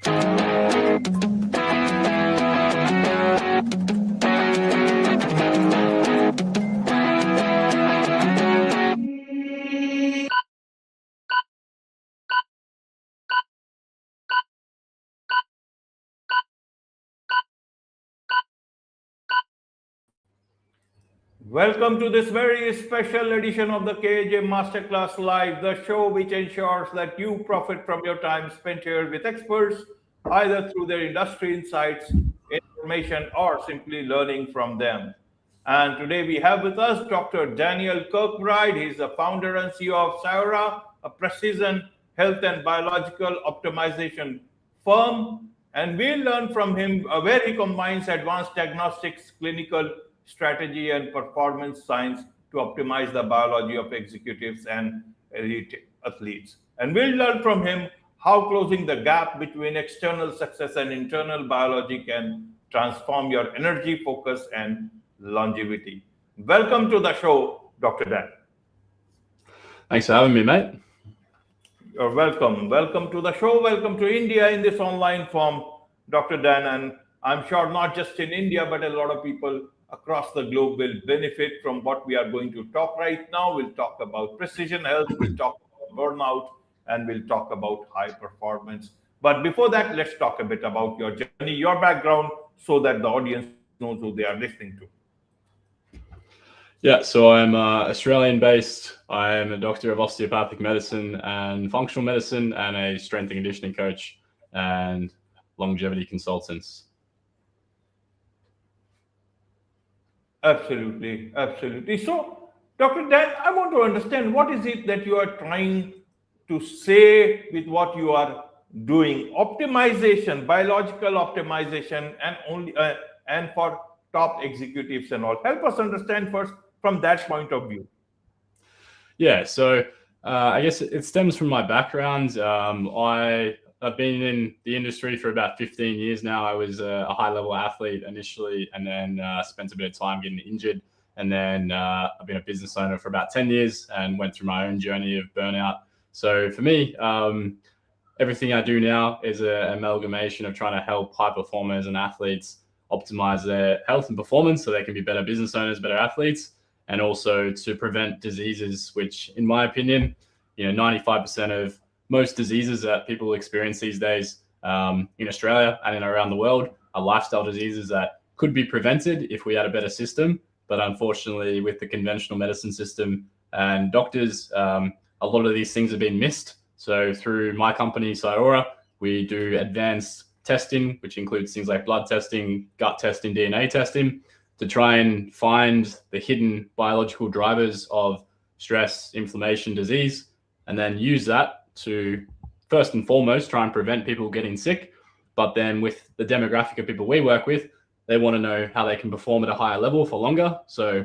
Welcome to this very special edition of the KAJ Masterclass Live, the show which ensures that you profit from your time spent here with experts, either through their industry insights, information, or simply learning from them. And today we have with us Dr. Daniel Kirkbride. He's the founder and CEO of Sayora, a precision health and biological optimization firm. And we'll learn from him where he combines advanced diagnostics, clinical strategy, and performance science to optimize the biology of executives and elite athletes. And we'll learn from him how closing the gap between external success and internal biology can transform your energy, focus, and longevity. Welcome to the show, Dr. Dan. Thanks for having me, mate. You're welcome. Welcome to the show. Welcome to India in this online form, Dr. Dan. And I'm sure not just in India, but a lot of people across the globe will benefit from what we are going to talk right now. We'll talk about precision health, we'll talk about burnout, and we'll talk about high performance. But before that, let's talk a bit about your journey, your background, so that the audience knows who they are listening to. Yeah, so I'm Australian-based. I'm a doctor of osteopathic medicine and functional medicine and a strength and conditioning coach and longevity consultant. Absolutely, absolutely. So, Dr. Dan, I want to understand what is it that you are trying to say with what you are doing? Optimization, biological optimization, and for top executives and all. Help us understand first from that point of view. Yeah, so I guess it stems from my background. I've been in the industry for about 15 years now. I was a high-level athlete initially, and then spent a bit of time getting injured. And then I've been a business owner for about 10 years and went through my own journey of burnout. So for me, everything I do now is an amalgamation of trying to help high performers and athletes optimize their health and performance so they can be better business owners, better athletes, and also to prevent diseases, which in my opinion, 95% of most diseases that people experience these days in Australia and around the world are lifestyle diseases that could be prevented if we had a better system. But unfortunately, with the conventional medicine system and doctors, a lot of these things have been missed. So through my company, Sayora, we do advanced testing, which includes things like blood testing, gut testing, DNA testing, to try and find the hidden biological drivers of stress, inflammation, disease, and then use that to first and foremost try and prevent people getting sick. But then with the demographic of people we work with, they want to know how they can perform at a higher level for longer. So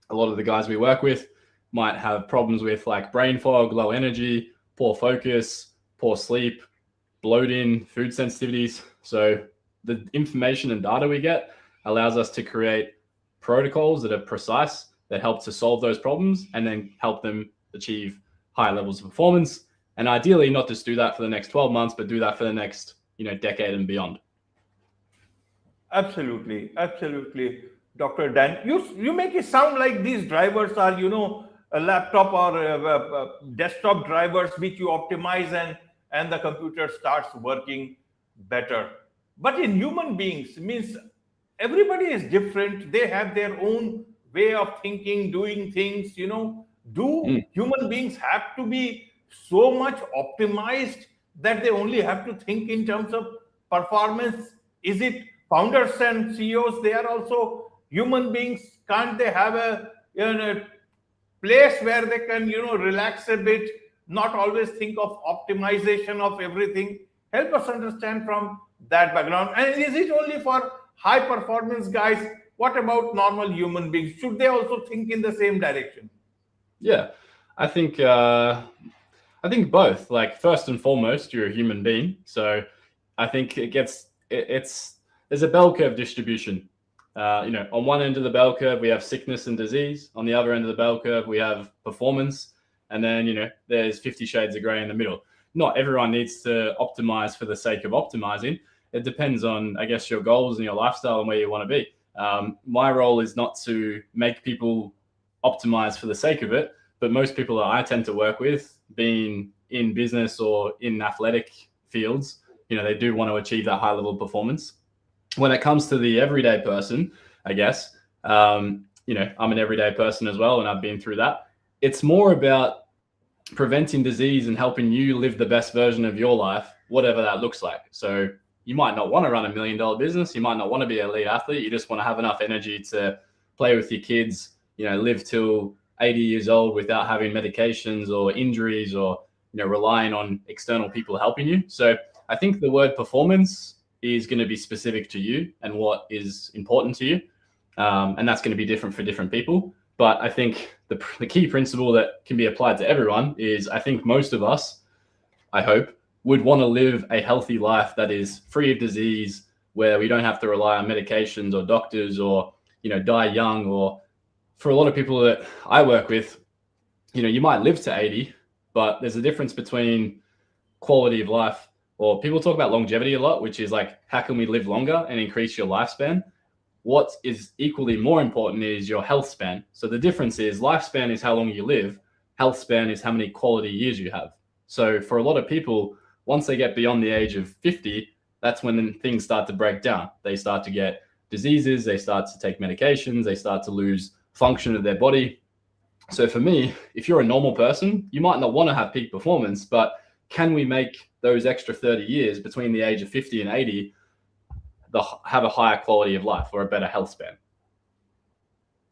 a lot of the guys we work with might have problems with like brain fog, low energy, poor focus, poor sleep, bloating, food sensitivities. So the information and data we get allows us to create protocols that are precise, that help to solve those problems and then help them achieve high levels of performance. And ideally not just do that for the next 12 months, but do that for the next, decade and beyond. Absolutely, absolutely, Dr. Dan. You make it sound like these drivers are, a laptop or a desktop drivers which you optimize and the computer starts working better. But in human beings, means everybody is different. They have their own way of thinking, doing things. Do human beings have to be so much optimized that they only have to think in terms of performance? Is it founders and CEOs? They are also human beings. Can't they have a place where they can relax a bit, not always think of optimization of everything? Help us understand from that background. And is it only for high performance guys? What about normal human beings? Should they also think in the same direction? Yeah, I think both. Like, first and foremost, you're a human being. So I think there's a bell curve distribution. On one end of the bell curve, we have sickness and disease. On the other end of the bell curve, we have performance. And then, there's 50 shades of gray in the middle. not everyone needs to optimize for the sake of optimizing. It depends on, I guess, your goals and your lifestyle and where you want to be. My role is not to make people optimize for the sake of it, but most people that I tend to work with, being in business or in athletic fields, they do want to achieve that high level of performance. When it comes to the everyday person, I guess, I'm an everyday person as well, and I've been through that. It's more about preventing disease and helping you live the best version of your life, whatever that looks like. So you might not want to run $1 million business. You might not want to be an elite athlete. You just want to have enough energy to play with your kids, live till 80 years old without having medications or injuries or, relying on external people helping you. So I think the word performance is going to be specific to you and what is important to you. And that's going to be different for different people. But I think the key principle that can be applied to everyone is, I think most of us, I hope, would want to live a healthy life that is free of disease, where we don't have to rely on medications or doctors or, die young. Or for a lot of people that I work with, you might live to 80, but there's a difference between quality of life, or people talk about longevity a lot, which is like, how can we live longer and increase your lifespan? What is equally more important is your health span. So the difference is lifespan is how long you live. Health span is how many quality years you have. So for a lot of people, once they get beyond the age of 50, that's when things start to break down. They start to get diseases. They start to take medications. They start to lose function of their body. So for me, if you're a normal person, you might not want to have peak performance, but can we make those extra 30 years between the age of 50 and 80 have a higher quality of life or a better health span?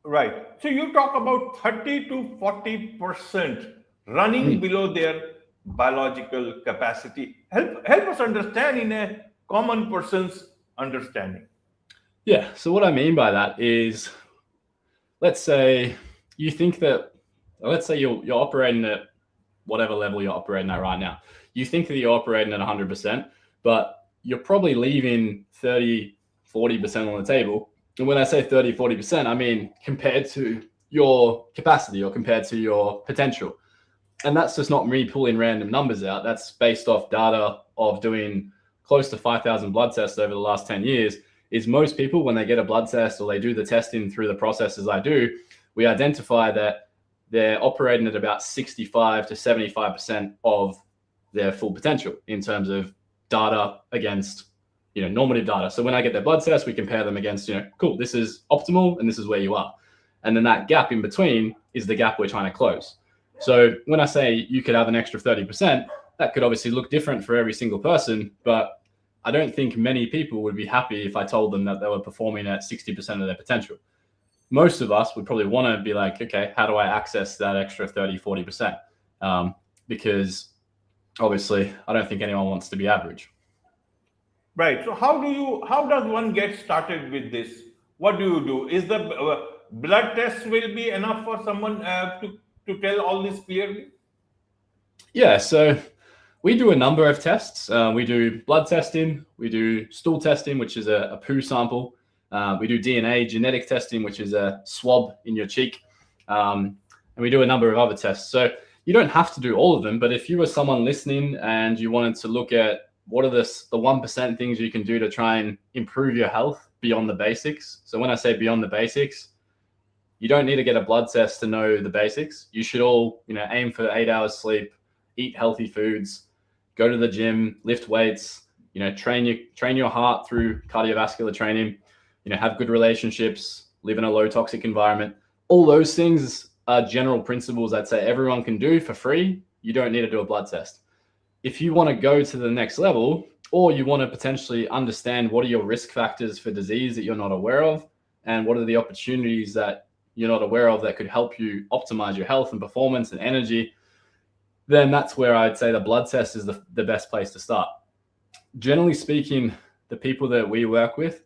Right. So you talk about 30 to 40% running below their biological capacity. Help us understand in a common person's understanding. Yeah. So what I mean by that is, let's say you think that, let's say you're operating at whatever level you're operating at right now. You think that you're operating at 100%, but you're probably leaving 30, 40% on the table. And when I say 30, 40%, I mean compared to your capacity or compared to your potential. And that's just not me pulling random numbers out. That's based off data of doing close to 5,000 blood tests over the last 10 years. Is most people, when they get a blood test or they do the testing through the processes I do, we identify that they're operating at about 65 to 75% of their full potential in terms of data against, normative data. So when I get their blood test, we compare them against, cool, this is optimal and this is where you are. And then that gap in between is the gap we're trying to close. So when I say you could have an extra 30%, that could obviously look different for every single person, but I don't think many people would be happy if I told them that they were performing at 60% of their potential. Most of us would probably want to be like, okay, how do I access that extra 30, 40%? Because obviously I don't think anyone wants to be average. Right. So how does one get started with this? What do you do? Is the blood test will be enough for someone to tell all this clearly? Yeah. So we do a number of tests. We do blood testing. We do stool testing, which is a poo sample. We do DNA genetic testing, which is a swab in your cheek. And we do a number of other tests. So you don't have to do all of them, but if you were someone listening and you wanted to look at what are the 1% things you can do to try and improve your health beyond the basics. So when I say beyond the basics, you don't need to get a blood test to know the basics. You should all, aim for 8 hours sleep, eat healthy foods, go to the gym, lift weights, train your heart through cardiovascular training, have good relationships, live in a low toxic environment. All those things are general principles I'd say everyone can do for free. You don't need to do a blood test. If you want to go to the next level, or you want to potentially understand what are your risk factors for disease that you're not aware of, and what are the opportunities that you're not aware of that could help you optimize your health and performance and energy, then that's where I'd say the blood test is the best place to start. Generally speaking, the people that we work with,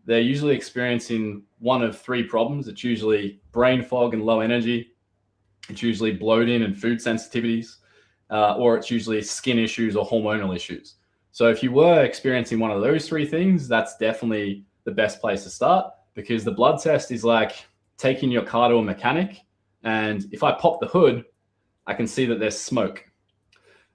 they're usually experiencing one of three problems. It's usually brain fog and low energy. It's usually bloating and food sensitivities, or it's usually skin issues or hormonal issues. So if you were experiencing one of those three things, that's definitely the best place to start, because the blood test is like taking your car to a mechanic. And if I pop the hood, I can see that there's smoke.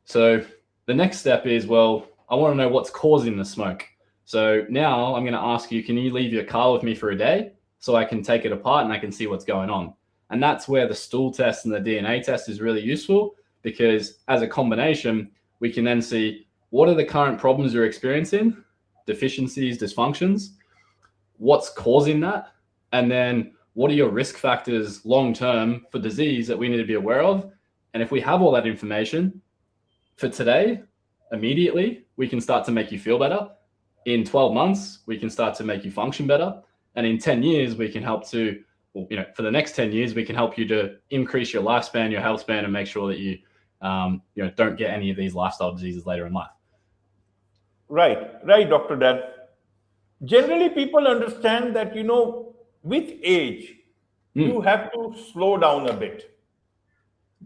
So The next step is, well, I want to know what's causing the smoke. So now I'm going to ask you, can you leave your car with me for a day so I can take it apart and I can see what's going on? And that's where the stool test and the DNA test is really useful, because as a combination, we can then see what are the current problems you're experiencing, deficiencies, dysfunctions, what's causing that, and then what are your risk factors long-term for disease that we need to be aware of. And if we have all that information for today, immediately, we can start to make you feel better. In 12 months, we can start to make you function better. And in 10 years, we can help to, for the next 10 years, we can help you to increase your lifespan, your health span, and make sure that you, don't get any of these lifestyle diseases later in life. Right, Dr. Dan. Generally, people understand that, with age, you have to slow down a bit.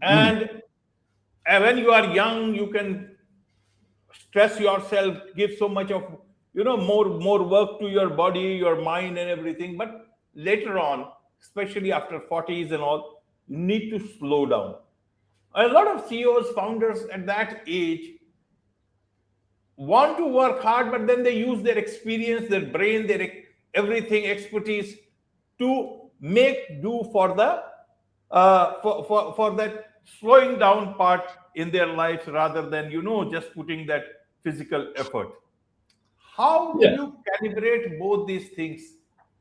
And when you are young, you can stress yourself, give so much of, more work to your body, your mind and everything. But later on, especially after 40s and all, you need to slow down. A lot of CEOs, founders at that age want to work hard, but then they use their experience, their brain, their everything, expertise to make do for the for that slowing down part in their lives, rather than just putting that physical effort. How do you calibrate both these things,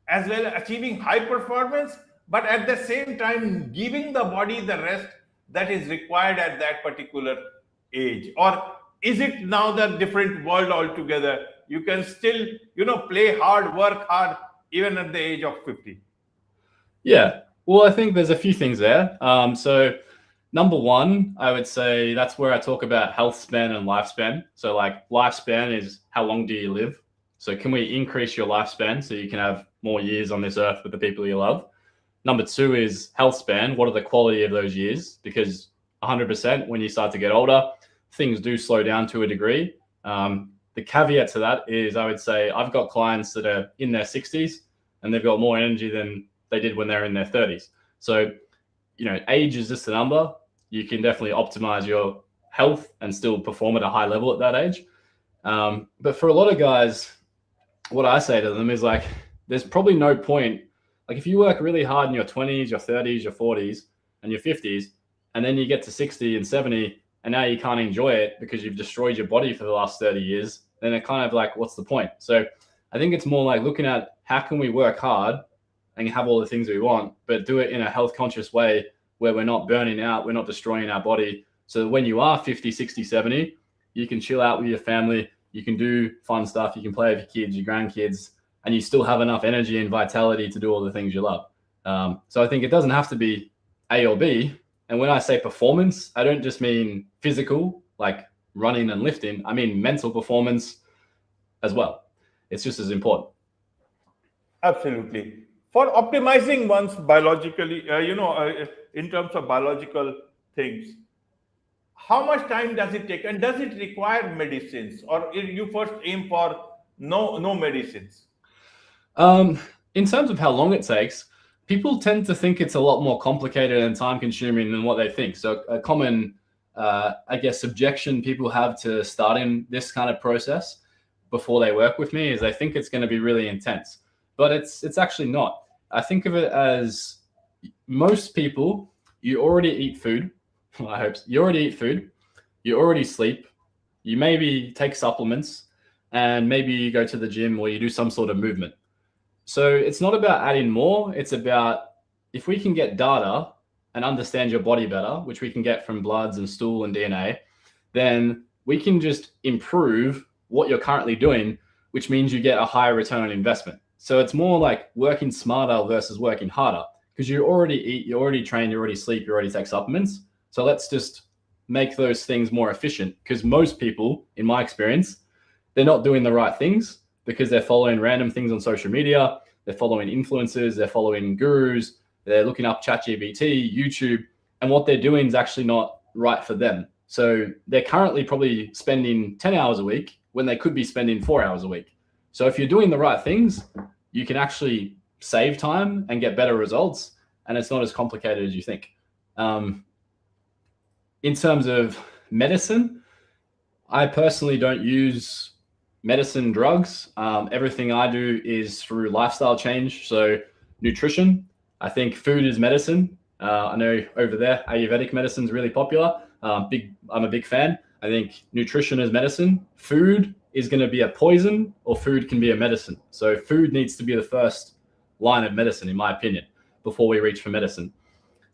as well as achieving high performance, but at the same time giving the body the rest that is required at that particular age? Or is it now the different world altogether? You can still, play hard, work hard, even at the age of 50. Yeah. Well, I think there's a few things there. So number one, I would say that's where I talk about health span and lifespan. So like lifespan is how long do you live? So can we increase your lifespan so you can have more years on this earth with the people you love? Number two is health span. What are the quality of those years? Because 100% when you start to get older, things do slow down to a degree. The caveat to that is, I would say I've got clients that are in their 60s and they've got more energy than they did when they're in their 30s. So, age is just a number. You can definitely optimize your health and still perform at a high level at that age. But for a lot of guys, what I say to them is like, there's probably no point. Like if you work really hard in your 20s, your 30s, your 40s, and your 50s, and then you get to 60 and 70, and now you can't enjoy it because you've destroyed your body for the last 30 years, then it kind of like, what's the point? So I think it's more like looking at how can we work hard and have all the things we want, but do it in a health conscious way where we're not burning out, we're not destroying our body. So that when you are 50, 60, 70, you can chill out with your family, you can do fun stuff, you can play with your kids, your grandkids, and you still have enough energy and vitality to do all the things you love. So I think it doesn't have to be A or B. And when I say performance, I don't just mean physical, like running and lifting. I mean mental performance as well. It's just as important. Absolutely. For optimizing one's biologically, in terms of biological things, how much time does it take, and does it require medicines, or you first aim for no medicines? In terms of how long it takes, people tend to think it's a lot more complicated and time consuming than what they think. So a common, subjection people have to starting this kind of process before they work with me is they think it's going to be really intense, but it's actually not. I think of it as most people, you already eat food. I hope so. You already eat food. You already sleep. You maybe take supplements, and maybe you go to the gym or you do some sort of movement. So it's not about adding more. It's about if we can get data and understand your body better, which we can get from bloods and stool and DNA, then we can just improve what you're currently doing, which means you get a higher return on investment. So it's more like working smarter versus working harder, because you already eat, you already train, you already sleep, you already take supplements. So let's just make those things more efficient, because most people, in my experience, they're not doing the right things because they're following random things on social media. They're following influencers, they're following gurus, they're looking up ChatGPT, YouTube, and what they're doing is actually not right for them. So they're currently probably spending 10 hours a week when they could be spending 4 hours a week. So if you're doing the right things, you can actually save time and get better results, and it's not as complicated as you think. In terms of medicine, I personally don't use medicine drugs. Everything I do is through lifestyle change. So nutrition, I think food is medicine. I know over there, Ayurvedic medicine is really popular. I'm a big fan. I think nutrition is medicine. Food is going to be a poison, or food can be a medicine. So food needs to be the first line of medicine, in my opinion, before we reach for medicine.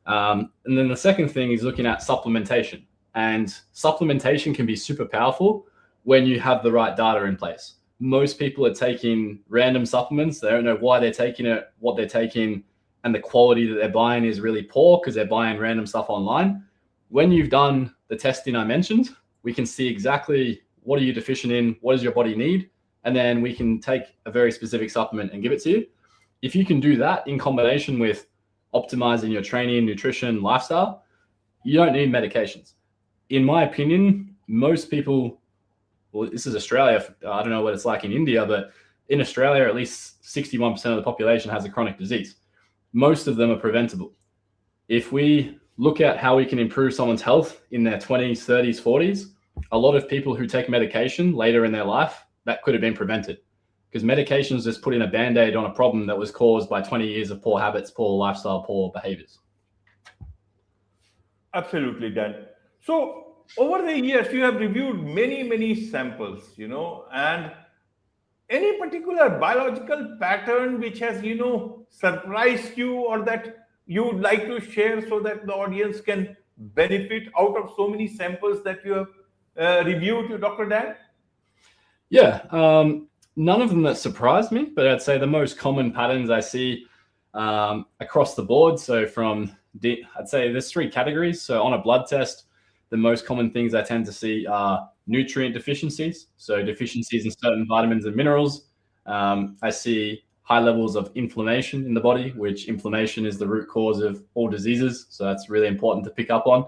And then the second thing is looking at supplementation. And supplementation can be super powerful when you have the right data in place. Most people are taking random supplements. They don't know why they're taking it, what they're taking, and the quality that they're buying is really poor because they're buying random stuff online. When you've done the testing I mentioned, we can see exactly what are you deficient in, what does your body need, and then we can take a very specific supplement and give it to you. If you can do that in combination with optimizing your training, nutrition, lifestyle, you don't need medications. In my opinion, most people, well, this is Australia. I don't know what it's like in India, but in Australia, at least 61% of the population has a chronic disease. Most of them are preventable. If we look at how we can improve someone's health in their 20s, 30s, 40s, a lot of people who take medication later in their life, that could have been prevented, because medications just put in a Band-Aid on a problem that was caused by 20 years of poor habits, poor lifestyle, poor behaviors. Absolutely, Dan. So over the years, you have reviewed many samples, and any particular biological pattern which has, surprised you, or that you would like to share so that the audience can benefit out of so many samples that you have reviewed, Dr. Dan? Yeah, none of them that surprised me, but I'd say the most common patterns I see across the board. So I'd say there's 3 categories. So on a blood test, the most common things I tend to see are nutrient deficiencies. So deficiencies in certain vitamins and minerals. I see high levels of inflammation in the body, which inflammation is the root cause of all diseases. So that's really important to pick up on.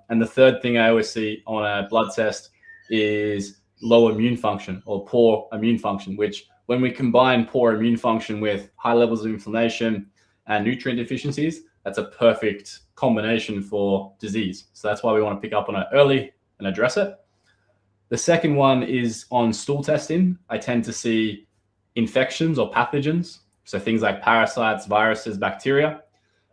And the third thing I always see on a blood test is low immune function or poor immune function, which when we combine poor immune function with high levels of inflammation and nutrient deficiencies, that's a perfect combination for disease. So that's why we want to pick up on it early and address it. The second one is on stool testing. I tend to see infections or pathogens, so things like parasites, viruses, bacteria,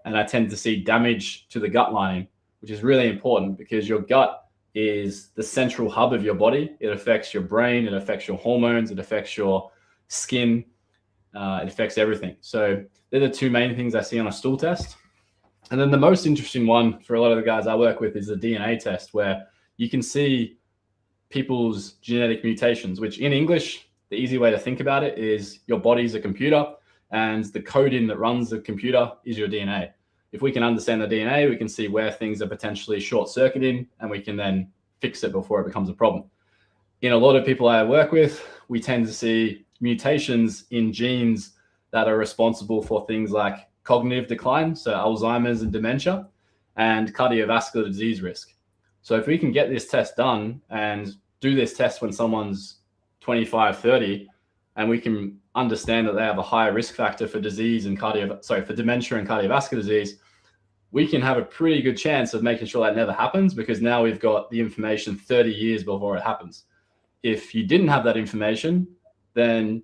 and I tend to see damage to the gut lining, which is really important because your gut is the central hub of your body. It affects your brain, it affects your hormones, it affects your skin, it affects everything. So they're the 2 main things I see on a stool test. And then the most interesting one for a lot of the guys I work with is the DNA test, where you can see people's genetic mutations, which in English, the easy way to think about it is your body's a computer and the coding that runs the computer is your DNA. If we can understand the DNA, we can see where things are potentially short-circuiting and we can then fix it before it becomes a problem. In a lot of people I work with, we tend to see mutations in genes that are responsible for things like cognitive decline, so Alzheimer's and dementia, and cardiovascular disease risk. So if we can get this test done and do this test when someone's 25, 30, and we can understand that they have a higher risk factor for disease and for dementia and cardiovascular disease, we can have a pretty good chance of making sure that never happens, because now we've got the information 30 years before it happens. If you didn't have that information, then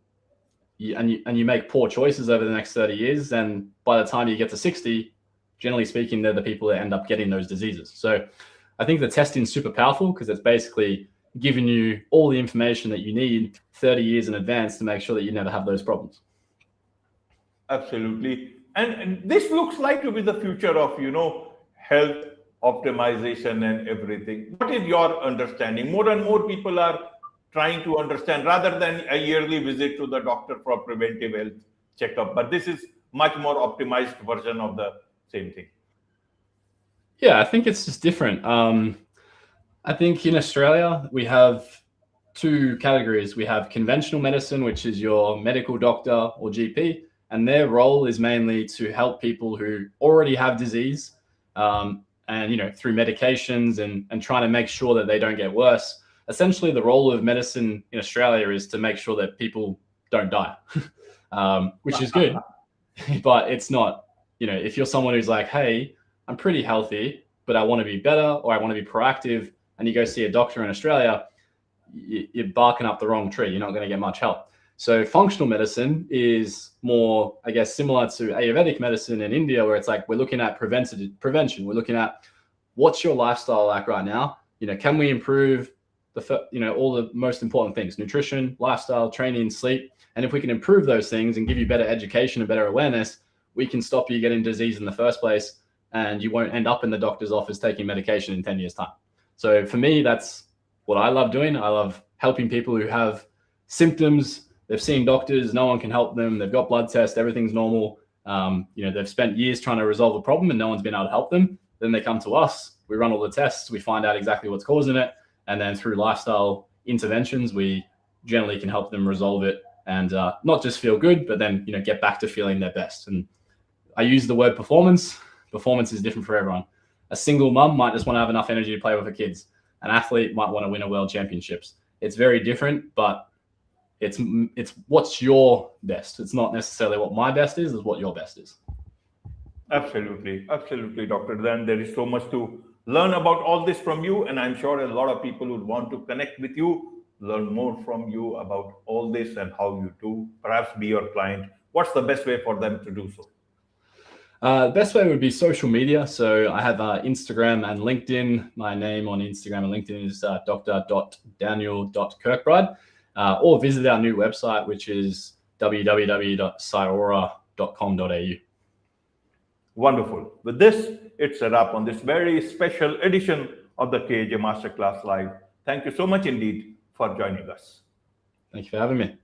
you make poor choices over the next 30 years, then by the time you get to 60, generally speaking, they're the people that end up getting those diseases. So I think the testing is super powerful because it's basically giving you all the information that you need 30 years in advance to make sure that you never have those problems. Absolutely. And this looks like to be the future of, health optimization and everything. What is your understanding? More and more people are trying to understand rather than a yearly visit to the doctor for preventive health checkup. But this is much more optimized version of the same thing. Yeah, I think it's just different. I think in Australia, we have 2 categories. We have conventional medicine, which is your medical doctor or GP, and their role is mainly to help people who already have disease and, through medications and trying to make sure that they don't get worse. Essentially, the role of medicine in Australia is to make sure that people don't die, which is good. But it's not, if you're someone who's like, hey, I'm pretty healthy, but I want to be better or I want to be proactive, and you go see a doctor in Australia, you're barking up the wrong tree. You're not going to get much help. So functional medicine is more, I guess, similar to Ayurvedic medicine in India, where it's like we're looking at prevention. We're looking at what's your lifestyle like right now? Can we improve all the most important things: nutrition, lifestyle, training, sleep. And if we can improve those things and give you better education and better awareness, we can stop you getting disease in the first place, and you won't end up in the doctor's office taking medication in 10 years' time. So for me, that's what I love doing. I love helping people who have symptoms. They've seen doctors, no one can help them. They've got blood tests, everything's normal. They've spent years trying to resolve a problem and no one's been able to help them. Then they come to us, we run all the tests, we find out exactly what's causing it. And then through lifestyle interventions, we generally can help them resolve it and not just feel good, but then, get back to feeling their best. And I use the word performance. Performance is different for everyone. A single mum might just want to have enough energy to play with her kids. An athlete might want to win a world championships. It's very different, but it's what's your best. It's not necessarily what my best is, it's what your best is. Absolutely, Doctor. Then there is so much to learn about all this from you, and I'm sure a lot of people would want to connect with you, learn more from you about all this and how you do, perhaps be your client. What's the best way for them to do so? The best way would be social media. So I have Instagram and LinkedIn. My name on Instagram and LinkedIn is dr.daniel.kirkbride, or visit our new website, which is www.cyora.com.au. Wonderful. With this, it's a wrap on this very special edition of the KAJ Masterclass Live. Thank you so much indeed for joining us. Thank you for having me.